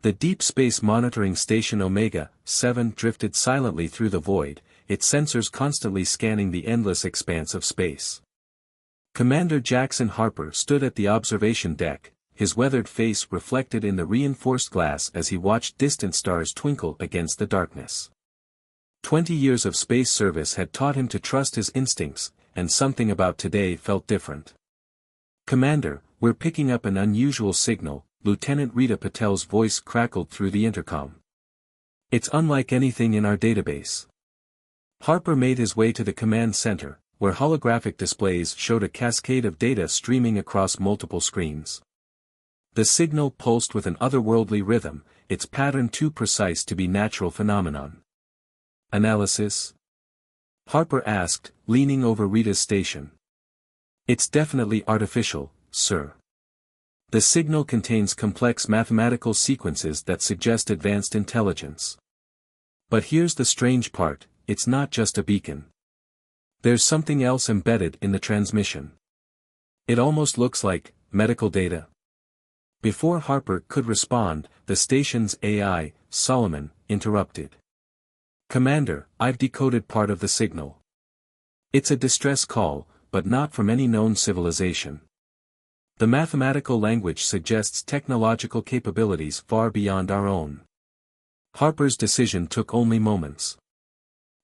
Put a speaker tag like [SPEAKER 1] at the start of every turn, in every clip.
[SPEAKER 1] The Deep Space Monitoring Station Omega-7 drifted silently through the void, its sensors constantly scanning the endless expanse of space. Commander Jackson Harper stood at the observation deck, his weathered face reflected in the reinforced glass as he watched distant stars twinkle against the darkness. 20 years of space service had taught him to trust his instincts, and something about today felt different. "Commander, we're picking up an unusual signal," Lieutenant Rita Patel's voice crackled through the intercom. "It's unlike anything in our database." Harper made his way to the command center, where holographic displays showed a cascade of data streaming across multiple screens. The signal pulsed with an otherworldly rhythm, its pattern too precise to be natural phenomenon. "Analysis?" Harper asked, leaning over Rita's station. "It's definitely artificial, sir. The signal contains complex mathematical sequences that suggest advanced intelligence. But here's the strange part, it's not just a beacon. There's something else embedded in the transmission. It almost looks like medical data." Before Harper could respond, the station's AI, Solomon, interrupted. "Commander, I've decoded part of the signal. It's a distress call, but not from any known civilization. The mathematical language suggests technological capabilities far beyond our own." Harper's decision took only moments.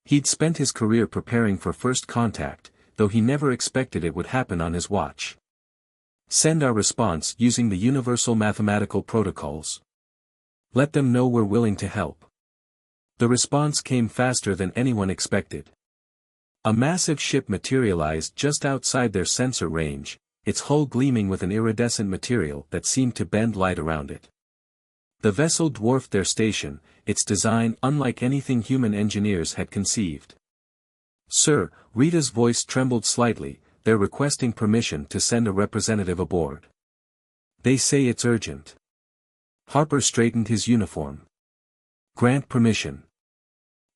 [SPEAKER 1] He'd spent his career preparing for first contact, though he never expected it would happen on his watch. "Send our response using the universal mathematical protocols. Let them know we're willing to help." The response came faster than anyone expected. A massive ship materialized just outside their sensor range, its hull gleaming with an iridescent material that seemed to bend light around it. The vessel dwarfed their station, its design unlike anything human engineers had conceived. "Sir," Rita's voice trembled slightly, "they're requesting permission to send a representative aboard. They say it's urgent." Harper straightened his uniform. "Grant permission.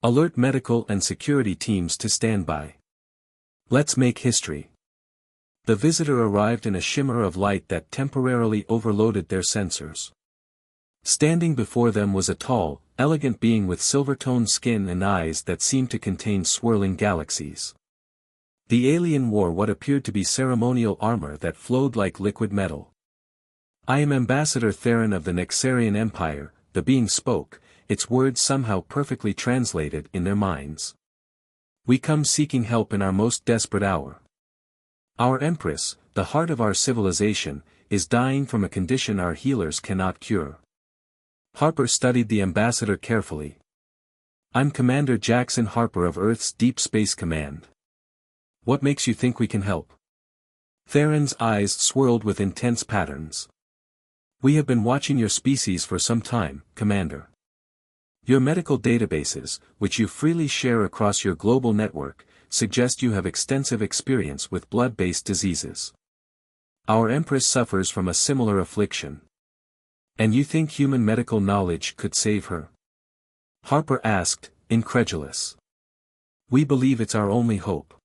[SPEAKER 1] Alert medical and security teams to stand by. Let's make history." The visitor arrived in a shimmer of light that temporarily overloaded their sensors. Standing before them was a tall, elegant being with silver-toned skin and eyes that seemed to contain swirling galaxies. The alien wore what appeared to be ceremonial armor that flowed like liquid metal. "I am Ambassador Theron of the Nexarian Empire," the being spoke, its words somehow perfectly translated in their minds. "We come seeking help in our most desperate hour. Our Empress, the heart of our civilization, is dying from a condition our healers cannot cure." Harper studied the ambassador carefully. "I'm Commander Jackson Harper of Earth's Deep Space Command. What makes you think we can help?" Theron's eyes swirled with intense patterns. "We have been watching your species for some time, Commander. Your medical databases, which you freely share across your global network, suggest you have extensive experience with blood-based diseases. Our Empress suffers from a similar affliction. And you think human medical knowledge could save her?" Harper asked, incredulous. "We believe it's our only hope.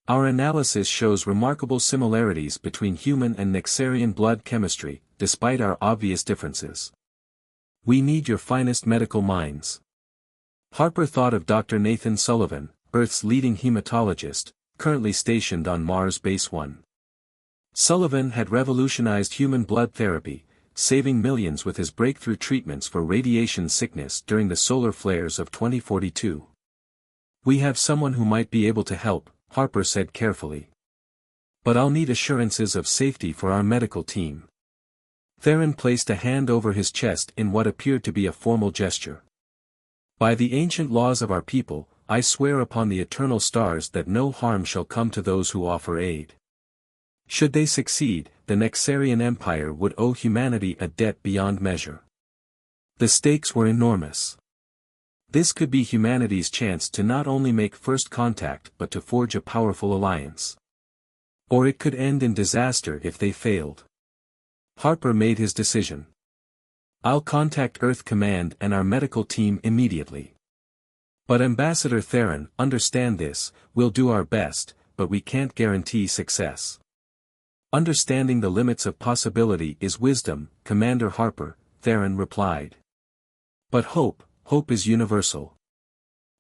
[SPEAKER 1] Our analysis shows remarkable similarities between human and Nexarian blood chemistry, despite our obvious differences. We need your finest medical minds." Harper thought of Dr. Nathan Sullivan, Earth's leading hematologist, currently stationed on Mars Base 1. Sullivan had revolutionized human blood therapy, saving millions with his breakthrough treatments for radiation sickness during the solar flares of 2042. "We have someone who might be able to help," Harper said carefully. "But I'll need assurances of safety for our medical team." Theron placed a hand over his chest in what appeared to be a formal gesture. "By the ancient laws of our people, I swear upon the eternal stars that no harm shall come to those who offer aid. Should they succeed, the Nexarian Empire would owe humanity a debt beyond measure." The stakes were enormous. This could be humanity's chance to not only make first contact but to forge a powerful alliance. Or it could end in disaster if they failed. Harper made his decision. "I'll contact Earth Command and our medical team immediately. But Ambassador Theron, understand this, we'll do our best, but we can't guarantee success. Understanding the limits of possibility is wisdom, Commander Harper," Theron replied. But hope is universal.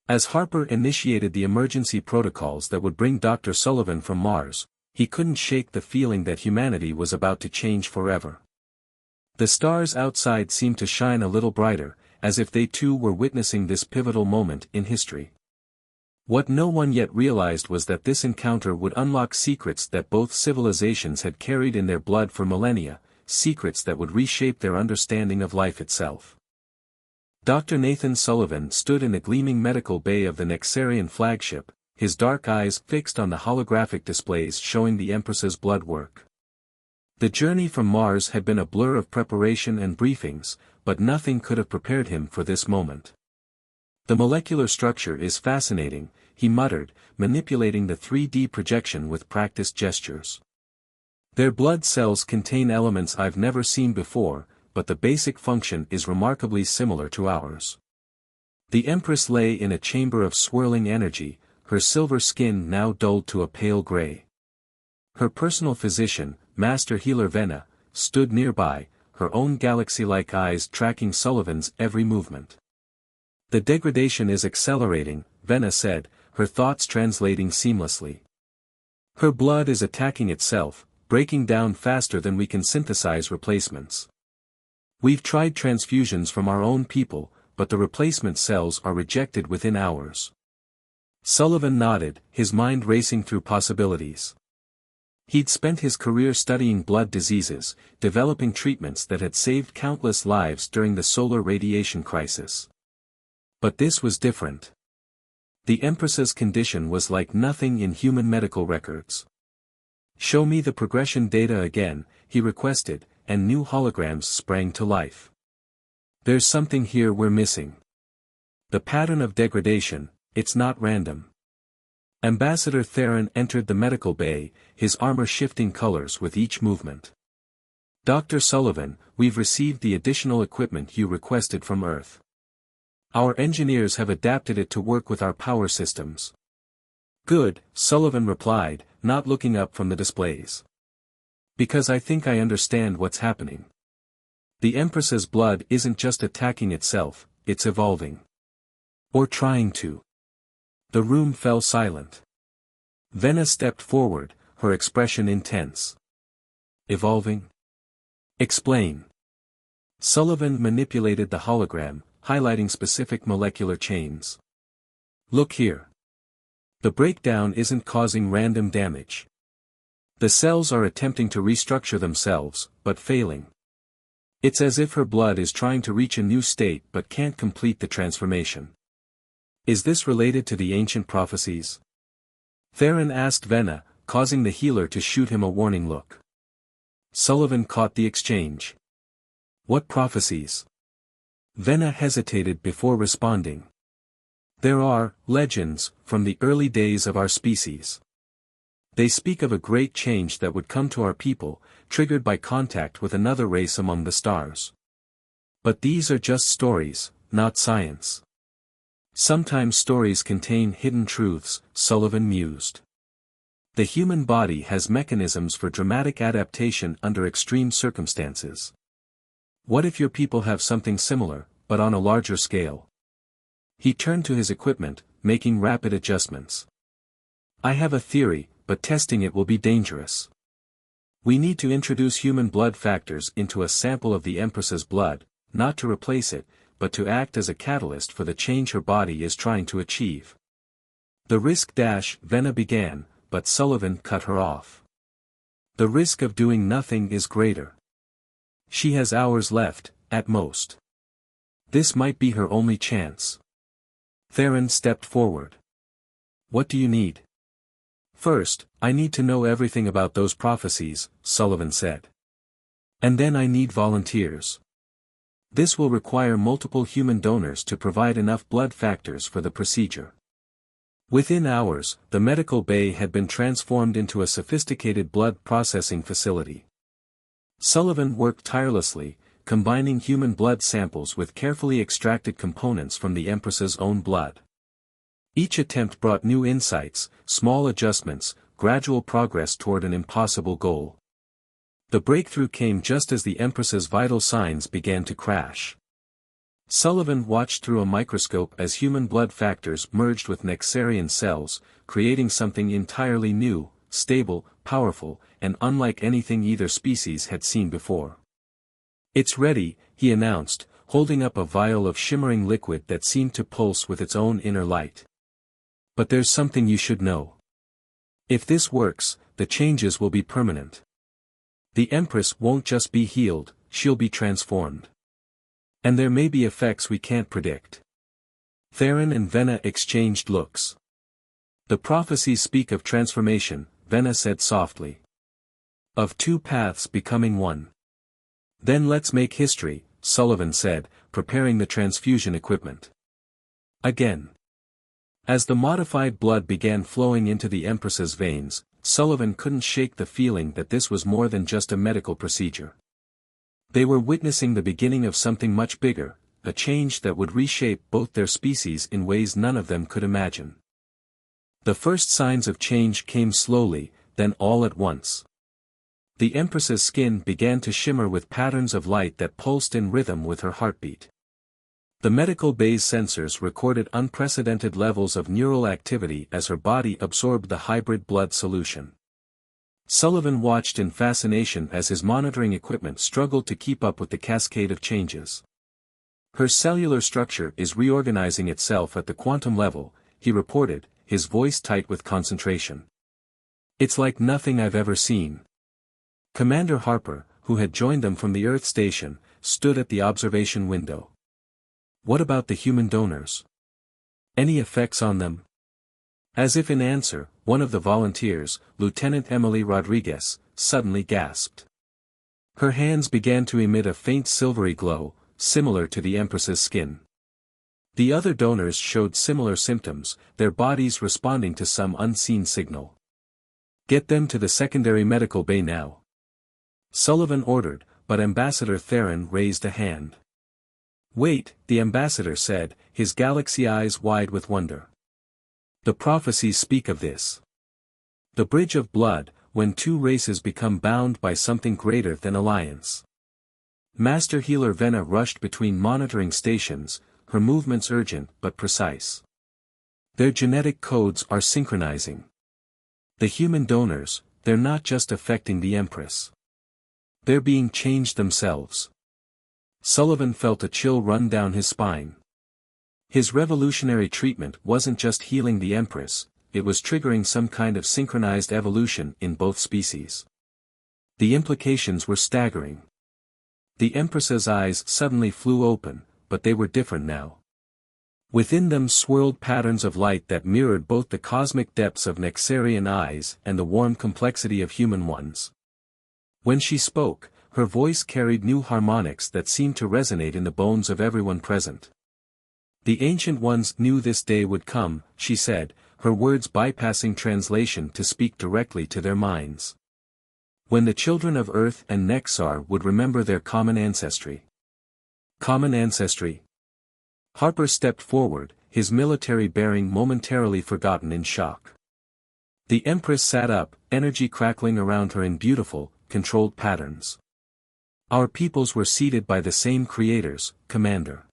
[SPEAKER 1] As Harper initiated the emergency protocols that would bring Dr. Sullivan from Mars, he couldn't shake the feeling that humanity was about to change forever. The stars outside seemed to shine a little brighter, as if they too were witnessing this pivotal moment in history. What no one yet realized was that this encounter would unlock secrets that both civilizations had carried in their blood for millennia, secrets that would reshape their understanding of life itself. Dr. Nathan Sullivan stood in the gleaming medical bay of the Nexarian flagship, his dark eyes fixed on the holographic displays showing the Empress's blood work. The journey from Mars had been a blur of preparation and briefings, but nothing could have prepared him for this moment. The molecular structure is fascinating, he muttered, manipulating the 3D projection with practiced gestures. Their blood cells contain elements I've never seen before, but the basic function is remarkably similar to ours. The Empress lay in a chamber of swirling energy, her silver skin now dulled to a pale gray. Her personal physician, Master Healer Venna, stood nearby, her own galaxy-like eyes tracking Sullivan's every movement. The degradation is accelerating, Venna said, her thoughts translating seamlessly. Her blood is attacking itself, breaking down faster than we can synthesize replacements. We've tried transfusions from our own people, but the replacement cells are rejected within hours. Sullivan nodded, his mind racing through possibilities. He'd spent his career studying blood diseases, developing treatments that had saved countless lives during the solar radiation crisis. But this was different. The Empress's condition was like nothing in human medical records. Show me the progression data again, he requested, and new holograms sprang to life. There's something here we're missing. The pattern of degradation, it's not random. Ambassador Theron entered the medical bay, his armor shifting colors with each movement. Dr. Sullivan, we've received the additional equipment you requested from Earth. Our engineers have adapted it to work with our power systems. Good, Sullivan replied, not looking up from the displays. Because I think I understand what's happening. The Empress's blood isn't just attacking itself, it's evolving. Or trying to. The room fell silent. Venna stepped forward, her expression intense. Evolving? Explain. Sullivan manipulated the hologram, highlighting specific molecular chains. Look here. The breakdown isn't causing random damage. The cells are attempting to restructure themselves, but failing. It's as if her blood is trying to reach a new state but can't complete the transformation. Is this related to the ancient prophecies? Theron asked Venna, causing the healer to shoot him a warning look. Sullivan caught the exchange. What prophecies? Venna hesitated before responding. There are legends from the early days of our species. They speak of a great change that would come to our people, triggered by contact with another race among the stars. But these are just stories, not science. Sometimes stories contain hidden truths, Sullivan mused. The human body has mechanisms for dramatic adaptation under extreme circumstances. What if your people have something similar, but on a larger scale? He turned to his equipment, making rapid adjustments. I have a theory, but testing it will be dangerous. We need to introduce human blood factors into a sample of the Empress's blood, not to replace it, but to act as a catalyst for the change her body is trying to achieve. The risk Venna began, but Sullivan cut her off. The risk of doing nothing is greater. She has hours left, at most. This might be her only chance. Theron stepped forward. What do you need? First, I need to know everything about those prophecies, Sullivan said. And then I need volunteers. This will require multiple human donors to provide enough blood factors for the procedure. Within hours, the medical bay had been transformed into a sophisticated blood processing facility. Sullivan worked tirelessly, combining human blood samples with carefully extracted components from the Empress's own blood. Each attempt brought new insights, small adjustments, gradual progress toward an impossible goal. The breakthrough came just as the Empress's vital signs began to crash. Sullivan watched through a microscope as human blood factors merged with Nexarian cells, creating something entirely new, stable, powerful, and unlike anything either species had seen before. "It's ready," he announced, holding up a vial of shimmering liquid that seemed to pulse with its own inner light. "But there's something you should know. If this works, the changes will be permanent. The Empress won't just be healed, she'll be transformed. And there may be effects we can't predict." Theron and Venna exchanged looks. "The prophecies speak of transformation," Venna said softly. "Of two paths becoming one." "Then let's make history," Sullivan said, preparing the transfusion equipment. Again. As the modified blood began flowing into the Empress's veins, Sullivan couldn't shake the feeling that this was more than just a medical procedure. They were witnessing the beginning of something much bigger, a change that would reshape both their species in ways none of them could imagine. The first signs of change came slowly, then all at once. The Empress's skin began to shimmer with patterns of light that pulsed in rhythm with her heartbeat. The medical bay's sensors recorded unprecedented levels of neural activity as her body absorbed the hybrid blood solution. Sullivan watched in fascination as his monitoring equipment struggled to keep up with the cascade of changes. "Her cellular structure is reorganizing itself at the quantum level," he reported, his voice tight with concentration. "It's like nothing I've ever seen." Commander Harper, who had joined them from the Earth station, stood at the observation window. "What about the human donors? Any effects on them?" As if in answer, one of the volunteers, Lieutenant Emily Rodriguez, suddenly gasped. Her hands began to emit a faint silvery glow, similar to the Empress's skin. The other donors showed similar symptoms, their bodies responding to some unseen signal. "Get them to the secondary medical bay now," Sullivan ordered, but Ambassador Theron raised a hand. "Wait," the ambassador said, his galaxy eyes wide with wonder. "The prophecies speak of this. The bridge of blood, when two races become bound by something greater than alliance." Master Healer Venna rushed between monitoring stations, her movements urgent but precise. "Their genetic codes are synchronizing. The human donors, they're not just affecting the Empress. They're being changed themselves." Sullivan felt a chill run down his spine. His revolutionary treatment wasn't just healing the Empress, it was triggering some kind of synchronized evolution in both species. The implications were staggering. The Empress's eyes suddenly flew open, but they were different now. Within them swirled patterns of light that mirrored both the cosmic depths of Nexarian eyes and the warm complexity of human ones. When she spoke, her voice carried new harmonics that seemed to resonate in the bones of everyone present. "The Ancient Ones knew this day would come," she said, her words bypassing translation to speak directly to their minds. "When the children of Earth and Nexar would remember their common ancestry." Common ancestry? Harper stepped forward, his military bearing momentarily forgotten in shock. The Empress sat up, energy crackling around her in beautiful, controlled patterns. "Our peoples were seeded by the same creators, Commander.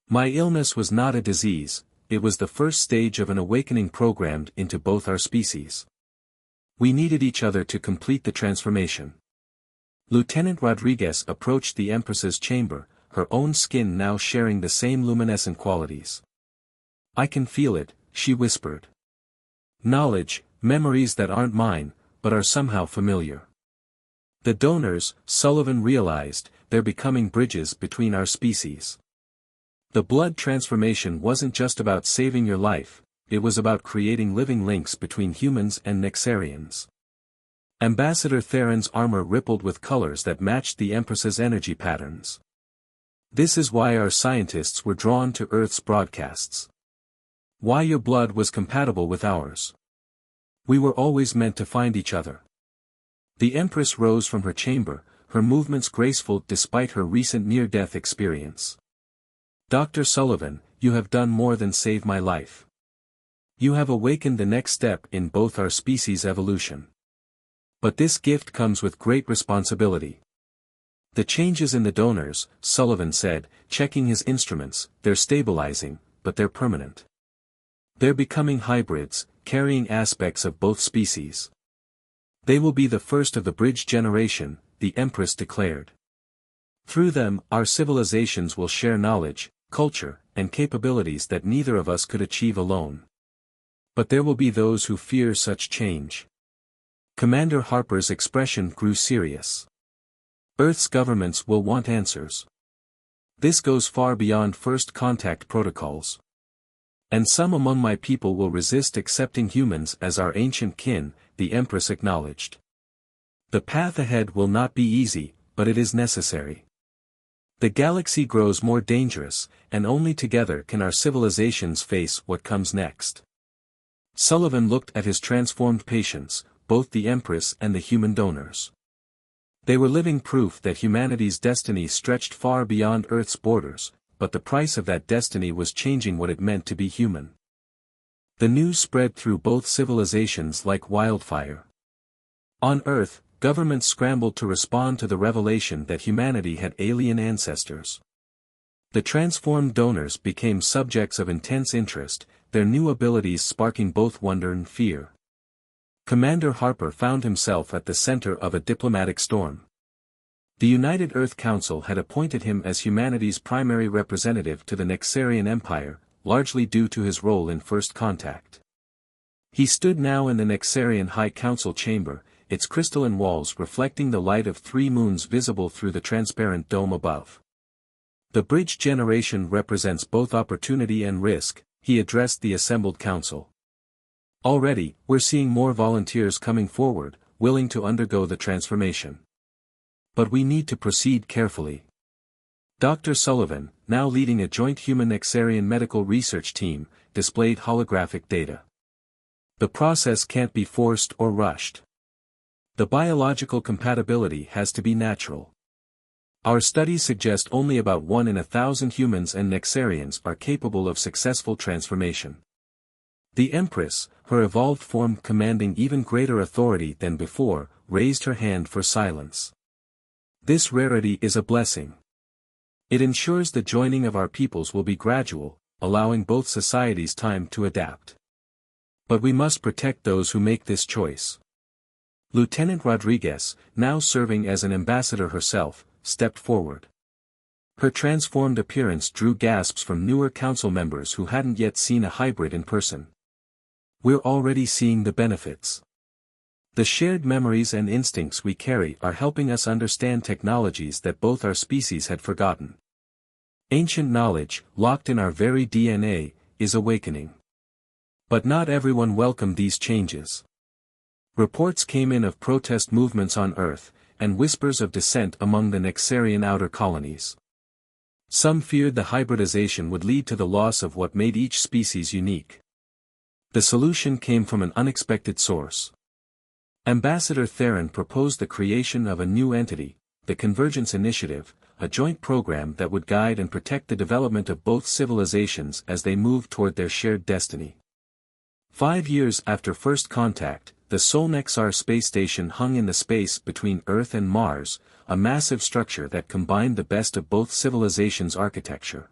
[SPEAKER 1] My illness was not a disease, it was the first stage of an awakening programmed into both our species. We needed each other to complete the transformation." Lieutenant Rodriguez approached the Empress's chamber, her own skin now sharing the same luminescent qualities. "I can feel it," she whispered. "Knowledge, memories that aren't mine, but are somehow familiar. The donors," Sullivan realized, "they're becoming bridges between our species. The blood transformation wasn't just about saving your life, it was about creating living links between humans and Nexarians." Ambassador Theron's armor rippled with colors that matched the Empress's energy patterns. "This is why our scientists were drawn to Earth's broadcasts. Why your blood was compatible with ours. We were always meant to find each other." The Empress rose from her chamber, her movements graceful despite her recent near-death experience. "Dr. Sullivan, you have done more than save my life. You have awakened the next step in both our species' evolution. But this gift comes with great responsibility. The changes in the donors, Sullivan said, checking his instruments, they're stabilizing, but they're permanent. They're becoming hybrids, carrying aspects of both species. They will be the first of the bridge generation, the Empress declared. Through them, our civilizations will share knowledge, culture, and capabilities that neither of us could achieve alone. But there will be those who fear such change. Commander Harper's expression grew serious. Earth's governments will want answers. This goes far beyond first contact protocols. And some among my people will resist accepting humans as our ancient kin, the Empress acknowledged. The path ahead will not be easy, but it is necessary. The galaxy grows more dangerous, and only together can our civilizations face what comes next. Sullivan looked at his transformed patients, both the Empress and the human donors. They were living proof that humanity's destiny stretched far beyond Earth's borders, but the price of that destiny was changing what it meant to be human. The news spread through both civilizations like wildfire. On Earth, governments scrambled to respond to the revelation that humanity had alien ancestors. The transformed donors became subjects of intense interest, their new abilities sparking both wonder and fear. Commander Harper found himself at the center of a diplomatic storm. The United Earth Council had appointed him as humanity's primary representative to the Nexarian Empire, largely due to his role in First Contact. He stood now in the Nexarian High Council chamber, its crystalline walls reflecting the light of 3 moons visible through the transparent dome above. The bridge generation represents both opportunity and risk, he addressed the assembled council. Already, we're seeing more volunteers coming forward, willing to undergo the transformation. But we need to proceed carefully. Dr. Sullivan, now leading a joint human-Nexarian medical research team, displayed holographic data. The process can't be forced or rushed. The biological compatibility has to be natural. Our studies suggest only about 1 in 1,000 humans and Nexarians are capable of successful transformation. The Empress, her evolved form commanding even greater authority than before, raised her hand for silence. This rarity is a blessing. It ensures the joining of our peoples will be gradual, allowing both societies time to adapt. But we must protect those who make this choice. Lieutenant Rodriguez, now serving as an ambassador herself, stepped forward. Her transformed appearance drew gasps from newer council members who hadn't yet seen a hybrid in person. We're already seeing the benefits. The shared memories and instincts we carry are helping us understand technologies that both our species had forgotten. Ancient knowledge, locked in our very DNA, is awakening. But not everyone welcomed these changes. Reports came in of protest movements on Earth, and whispers of dissent among the Nexarian outer colonies. Some feared the hybridization would lead to the loss of what made each species unique. The solution came from an unexpected source. Ambassador Theron proposed the creation of a new entity, the Convergence Initiative, a joint program that would guide and protect the development of both civilizations as they move toward their shared destiny. 5 years after first contact, the Sol-Nexar space station hung in the space between Earth and Mars, a massive structure that combined the best of both civilizations' architecture.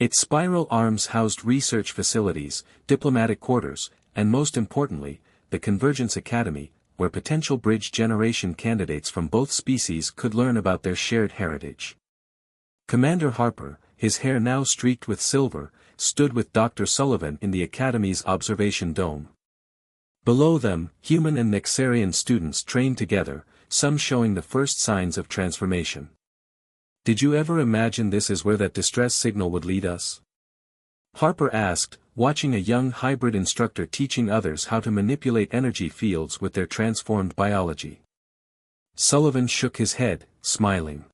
[SPEAKER 1] Its spiral arms housed research facilities, diplomatic quarters, and most importantly, the Convergence Academy, where potential bridge generation candidates from both species could learn about their shared heritage. Commander Harper, his hair now streaked with silver, stood with Dr. Sullivan in the Academy's observation dome. Below them, human and Nexarian students trained together, some showing the first signs of transformation. Did you ever imagine this is where that distress signal would lead us? Harper asked, watching a young hybrid instructor teaching others how to manipulate energy fields with their transformed biology. Sullivan shook his head, smiling.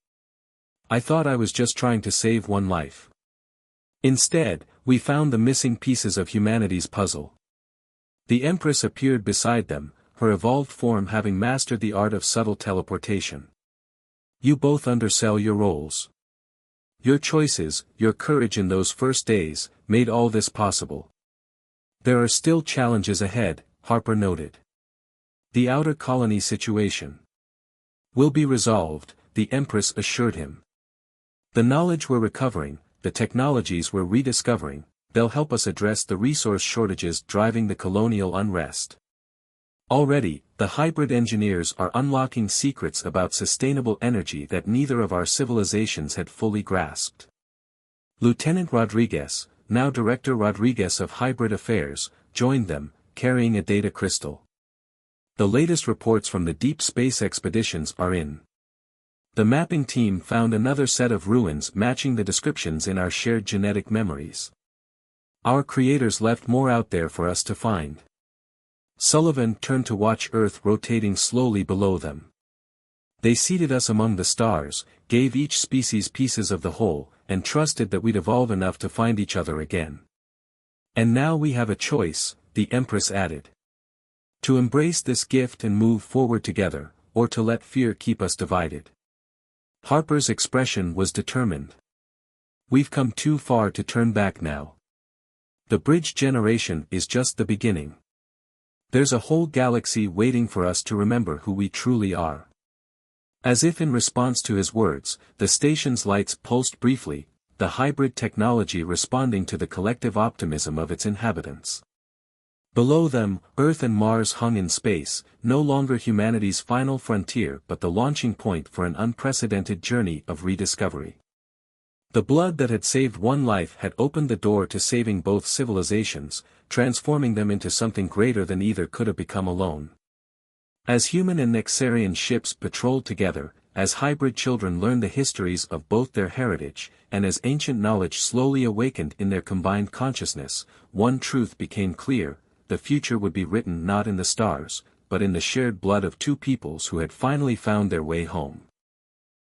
[SPEAKER 1] I thought I was just trying to save one life. Instead, we found the missing pieces of humanity's puzzle. The Empress appeared beside them, her evolved form having mastered the art of subtle teleportation. You both undersell your roles. Your choices, your courage in those first days, made all this possible. There are still challenges ahead, Harper noted. The outer colony situation will be resolved, the Empress assured him. The knowledge we're recovering, the technologies we're rediscovering, they'll help us address the resource shortages driving the colonial unrest. Already, the hybrid engineers are unlocking secrets about sustainable energy that neither of our civilizations had fully grasped. Lieutenant Rodriguez, now Director Rodriguez of Hybrid Affairs, joined them, carrying a data crystal. The latest reports from the deep space expeditions are in. The mapping team found another set of ruins matching the descriptions in our shared genetic memories. Our creators left more out there for us to find. Sullivan turned to watch Earth rotating slowly below them. They seated us among the stars, gave each species pieces of the whole, and trusted that we'd evolve enough to find each other again. And now we have a choice, the Empress added. To embrace this gift and move forward together, or to let fear keep us divided. Harper's expression was determined. We've come too far to turn back now. The bridge generation is just the beginning. There's a whole galaxy waiting for us to remember who we truly are. As if in response to his words, the station's lights pulsed briefly, the hybrid technology responding to the collective optimism of its inhabitants. Below them, Earth and Mars hung in space, no longer humanity's final frontier but the launching point for an unprecedented journey of rediscovery. The blood that had saved one life had opened the door to saving both civilizations, transforming them into something greater than either could have become alone. As human and Nexarian ships patrolled together, as hybrid children learned the histories of both their heritage, and as ancient knowledge slowly awakened in their combined consciousness, one truth became clear: the future would be written not in the stars, but in the shared blood of two peoples who had finally found their way home.